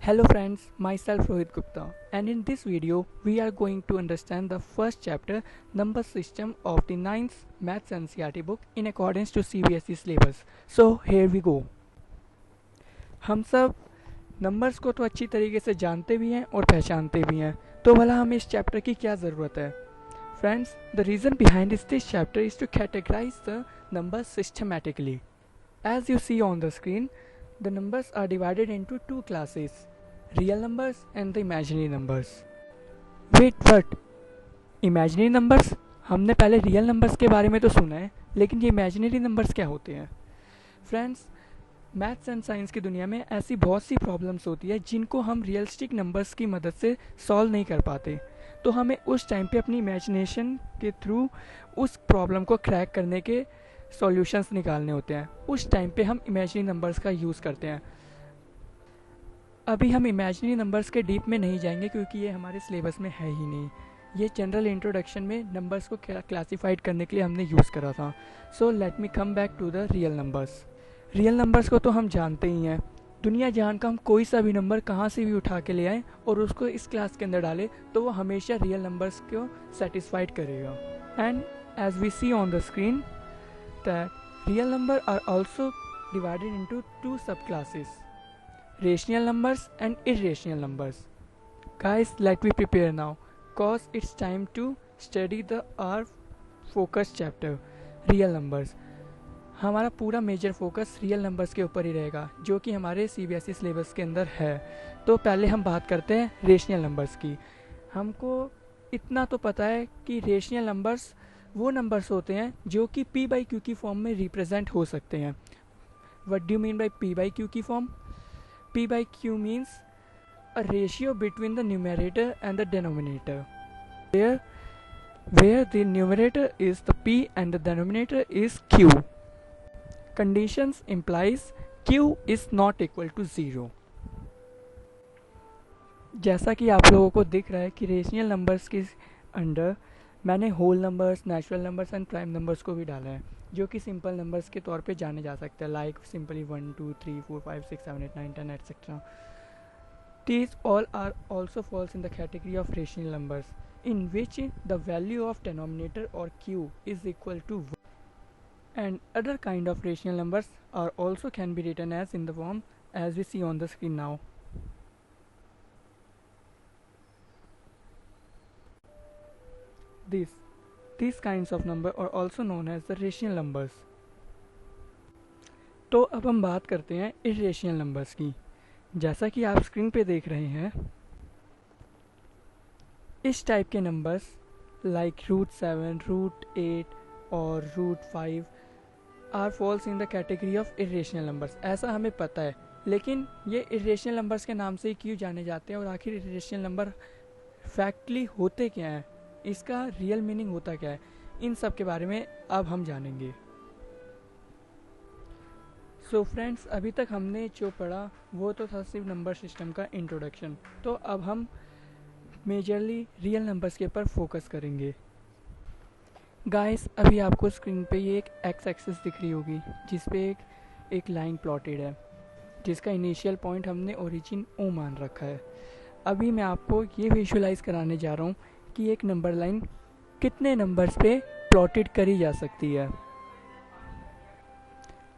Hello friends, myself Rohit Gupta, and in this video we are going to understand the first chapter, number system of the 9th maths NCERT book in accordance to CBSE syllabus. So here we go. हम सब numbers को तो अच्छी तरीके से जानते भी हैं और पहचानते भी हैं, तो भला हमें इस चैप्टर की क्या ज़रूरत है? Friends, the reason behind this chapter is to categorize the numbers systematically. As you see on the screen, the numbers are divided into two classes, real numbers and the imaginary numbers. Wait, what? Imaginary numbers? हमने पहले real numbers के बारे में तो सुना है, लेकिन ये इमेजिनरी नंबर्स क्या होते हैं? फ्रेंड्स, मैथ्स एंड साइंस की दुनिया में ऐसी बहुत सी प्रॉब्लम्स होती है जिनको हम रियलिस्टिक नंबर्स की मदद से सॉल्व नहीं कर पाते, तो हमें उस टाइम पे अपनी इमेजिनेशन के थ्रू उस प्रॉब्लम को क्रैक करने के सॉल्यूशंस निकालने होते हैं. उस टाइम पे हम इमेजिनरी नंबर्स का यूज़ करते हैं. अभी हम इमेजिनरी नंबर्स के डीप में नहीं जाएंगे क्योंकि ये हमारे सिलेबस में है ही नहीं. ये जनरल इंट्रोडक्शन में नंबर्स को क्लासीफाइड करने के लिए हमने यूज़ करा था. So let me come back to the real numbers. Real numbers को तो हम जानते ही हैं. दुनिया जहान का हम कोई सा भी नंबर कहाँ से भी उठा के ले आए और उसको इस क्लास के अंदर डालें तो वो हमेशा रियल नंबर्स को सेटिस्फाइड करेगा. And as we see on the screen that real numbers are also divided into two subclasses, rational numbers and irrational numbers. Guys, let me prepare now cause it's time to study the our focus chapter, real numbers. हमारा पूरा major focus real numbers के ऊपर ही रहेगा जो कि हमारे CBSE syllabus के अंदर है. तो पहले हम बात करते हैं रेशनल नंबर्स की. हमको इतना तो पता है कि रेशनल नंबर्स वो नंबर्स होते हैं जो कि पी बाई क्यू की फॉर्म में रिप्रेजेंट हो सकते हैं. What do you mean by P by Q की form? P by Q means a ratio between the numerator and the denominator where the numerator is the p and the denominator is q. Conditions implies q is not equal to 0. जैसा कि आप लोगों को दिख रहा है कि rational numbers के अंडर मैंने whole numbers, natural numbers and prime numbers को भी डाला है जो कि सिंपल नंबर्स के तौर पे जाने जा सकते हैं, like simply 1 2 3 4 5 6 7 8 9 10 etcetera. These all are also falls in the category of rational numbers in which the value of denominator or q is equal to 1. And other kind of rational numbers are also can be written as in the form as we see on the screen now. These kinds of number are also known as the rational numbers. तो अब हम बात करते हैं irrational numbers की. जैसा कि आप स्क्रीन पे देख रहे हैं, इस टाइप के नंबर्स लाइक √7, √8 और √5 are falls in the category of irrational numbers. ऐसा हमें पता है, लेकिन ये irrational numbers के नाम से ही क्यों जाने जाते हैं और आखिर irrational number फैक्टली होते क्या हैं, इसका रियल मीनिंग होता क्या है, इन सब के बारे में अब हम जानेंगे. सो फ्रेंड्स, अभी तक हमने जो पढ़ा वो तो था सिर्फ नंबर सिस्टम का इंट्रोडक्शन. तो अब हम मेजरली रियल नंबर्स के ऊपर फोकस करेंगे. गाइस, अभी आपको स्क्रीन पे ये एक एक्स एक्सिस दिख रही होगी जिस पे एक लाइन प्लॉटेड है जिसका इनिशियल पॉइंट हमने ओरिजिन ओ मान रखा है. अभी मैं आपको ये विजुअलाइज कराने जा रहा हूँ कि एक नंबर लाइन कितने नंबर्स पे प्लॉटेड करी जा सकती है.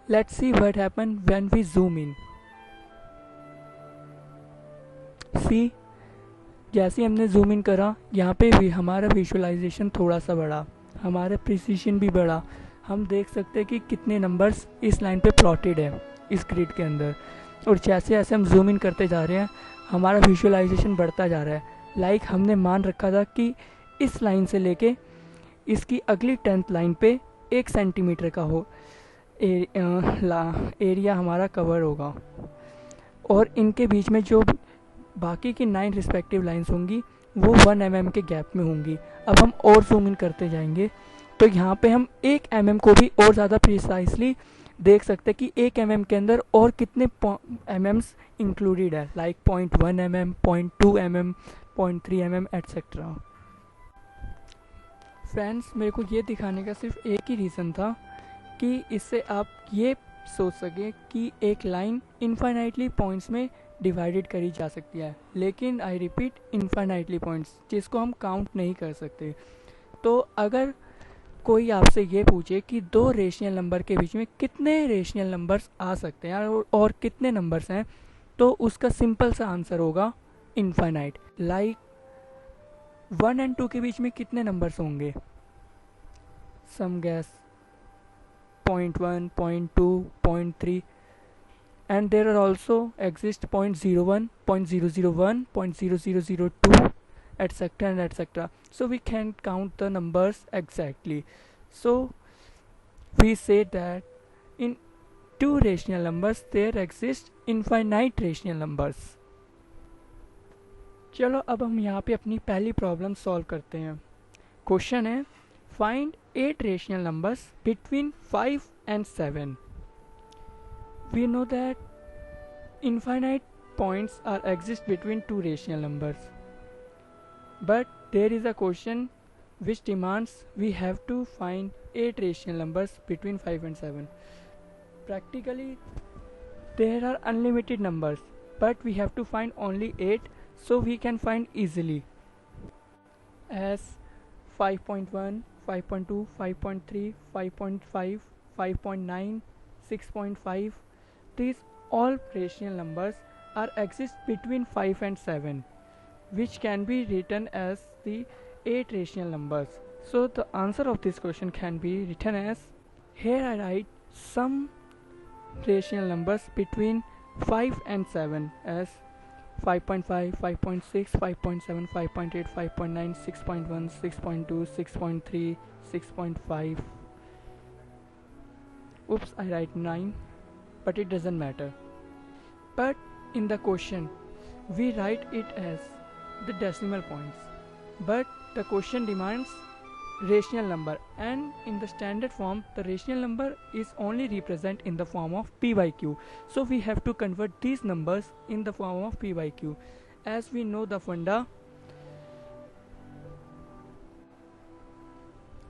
Let's see what happen when we zoom in. See, जैसे हमने जूम इन करा, यहाँ पे भी हमारा विजुअलाइजेशन थोड़ा सा बढ़ा, हमारा प्रिसीशन भी बढ़ा. हम देख सकते हैं कि कितने नंबर्स इस लाइन पे प्लॉटेड है इस ग्रिड के अंदर. और जैसे जैसे हम जूम इन करते जा रहे हैं हमारा विजुअलाइजेशन बढ़ता जा रहा है. लाइक हमने मान रखा था कि इस लाइन से लेके इसकी अगली 10th लाइन पे 1 सेंटीमीटर का हो एरिया हमारा कवर होगा और इनके बीच में जो बाकी की 9 रिस्पेक्टिव लाइंस होंगी वो 1 mm के गैप में होंगी. अब हम और जूम इन करते जाएंगे तो यहाँ पे हम 1 mm को भी और ज़्यादा प्रिसाइसली देख सकते हैं कि 1 mm के अंदर और कितने mm इंक्लूडेड है, like 0.1 mm, 0.2 mm, 0.3 mm etcetera. Friends, मेरे को ये दिखाने का सिर्फ एक ही रीज़न था कि इससे आप ये सोच सकें कि एक लाइन इनफाइनाइटली पॉइंट्स में डिवाइडेड करी जा सकती है, लेकिन आई रिपीट इनफाइनाइटली पॉइंट्स जिसको हम काउंट नहीं कर सकते। तो अगर कोई आपसे ये पूछे कि दो रेशनल नंबर के बीच में कितने रेशनल नंबर्स आ सकते हैं और कितने नंबर्स हैं, तो उसका सिंपल सा आंसर होगा इनफाइनाइट। लाइक 1 और 2 के बीच में कितने नंबर्स होंगे? सम gas 0.1, 0.2, 0.3, and there are also exist 0.01, 0.001, 0.0002, etc. and etc. So we can't count the numbers exactly. So we say that in two rational numbers there exist infinite rational numbers. चलो अब हम यहाँ पे अपनी पहली प्रॉब्लम सॉल्व करते हैं। Question है find 8 rational numbers between 5 and 7. We know that infinite points are exist between two rational numbers, but there is a question which demands we have to find 8 rational numbers between 5 and 7. Practically there are unlimited numbers, but we have to find only 8, so we can find easily as 5.1, 5.2, 5.3, 5.5, 5.9, 6.5. These all rational numbers are exist between 5 and 7, which can be written as the 8 rational numbers. So the answer of this question can be written as, here I write some rational numbers between 5 and 7 as 5.5, 5.6, 5.7, 5.8, 5.9, 6.1, 6.2, 6.3, 6.5. Oops, I write 9, but it doesn't matter. But in the question, we write it as the decimal points. But the question demands rational number, and in the standard form the rational number is only represent in the form of p by q. So we have to convert these numbers in the form of p by q. As we know the funda,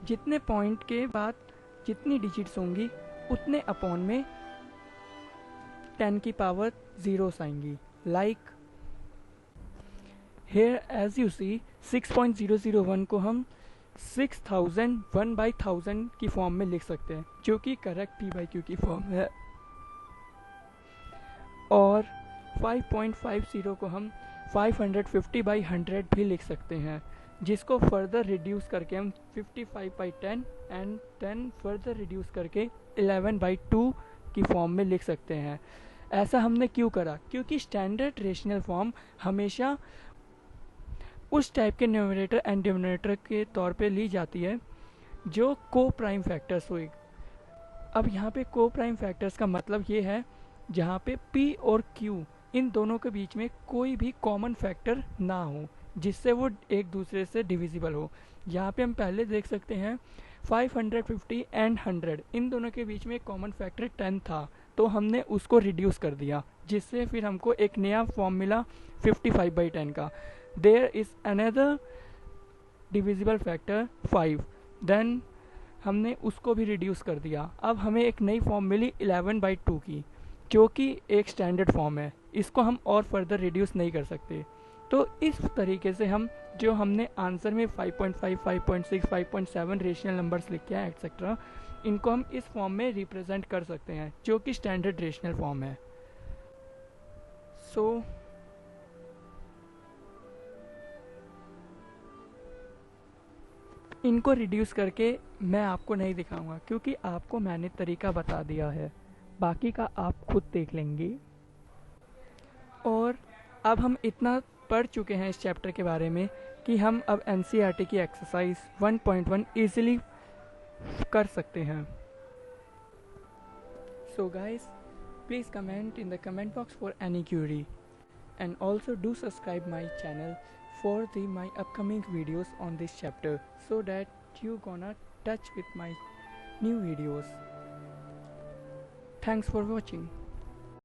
जितने point के बाद जितनी digits होंगी उतने upon में 10 की power zeros आएंगी. Like here as you see 6.001 को हम 6000 1/1000 की फॉर्म में लिख सकते हैं, जो कि करेक्ट p by q की फॉर्म है. और 5.50 को हम 550/100 भी लिख सकते हैं, जिसको फर्दर रिड्यूस करके हम 55/10 एंड देन फर्दर रिड्यूस करके 11/2 की फॉर्म में लिख सकते हैं. ऐसा हमने क्यों करा? क्योंकि स्टैंडर्ड रेशनल फॉर्म हमेशा उस टाइप के न्यूमरेटर एंड डिनोमिनेटर के तौर पे ली जाती है जो को प्राइम फैक्टर्स हुए. अब यहाँ पे को प्राइम फैक्टर्स का मतलब ये है जहाँ पे p और q इन दोनों के बीच में कोई भी कॉमन फैक्टर ना हो जिससे वो एक दूसरे से डिविजिबल हो. यहाँ पे हम पहले देख सकते हैं 550 एंड 100 इन दोनों के बीच में कॉमन फैक्टर 10 था, तो हमने उसको रिड्यूस कर दिया, जिससे फिर हमको एक नया फॉर्म मिला 55/10 का. There is another divisible factor 5, then हमने उसको भी रिड्यूस कर दिया. अब हमें एक नई फॉर्म मिली 11/2 की, जो कि एक स्टैंडर्ड फॉर्म है. इसको हम और फर्दर रिड्यूस नहीं कर सकते. तो इस तरीके से हम जो हमने आंसर में 5.5, 5.6, 5.7 रेशनल नंबर्स लिखे हैं एक्सेट्रा, इनको हम इस फॉर्म में रिप्रेजेंट कर सकते हैं, जो कि स्टैंडर्ड रेशनल फॉर्म है. सो इनको रिड्यूस करके मैं आपको नहीं दिखाऊंगा, क्योंकि आपको मैंने तरीका बता दिया है, बाकी का आप खुद देख लेंगे. और अब हम इतना पढ़ चुके हैं इस चैप्टर के बारे में कि हम अब एनसीईआरटी की एक्सरसाइज 1.1 ईजिली कर सकते हैं. So guys, please comment in the comment box for any Curie, and also do subscribe my channel for my upcoming videos on this chapter, so that you gonna touch with my new videos. Thanks for watching.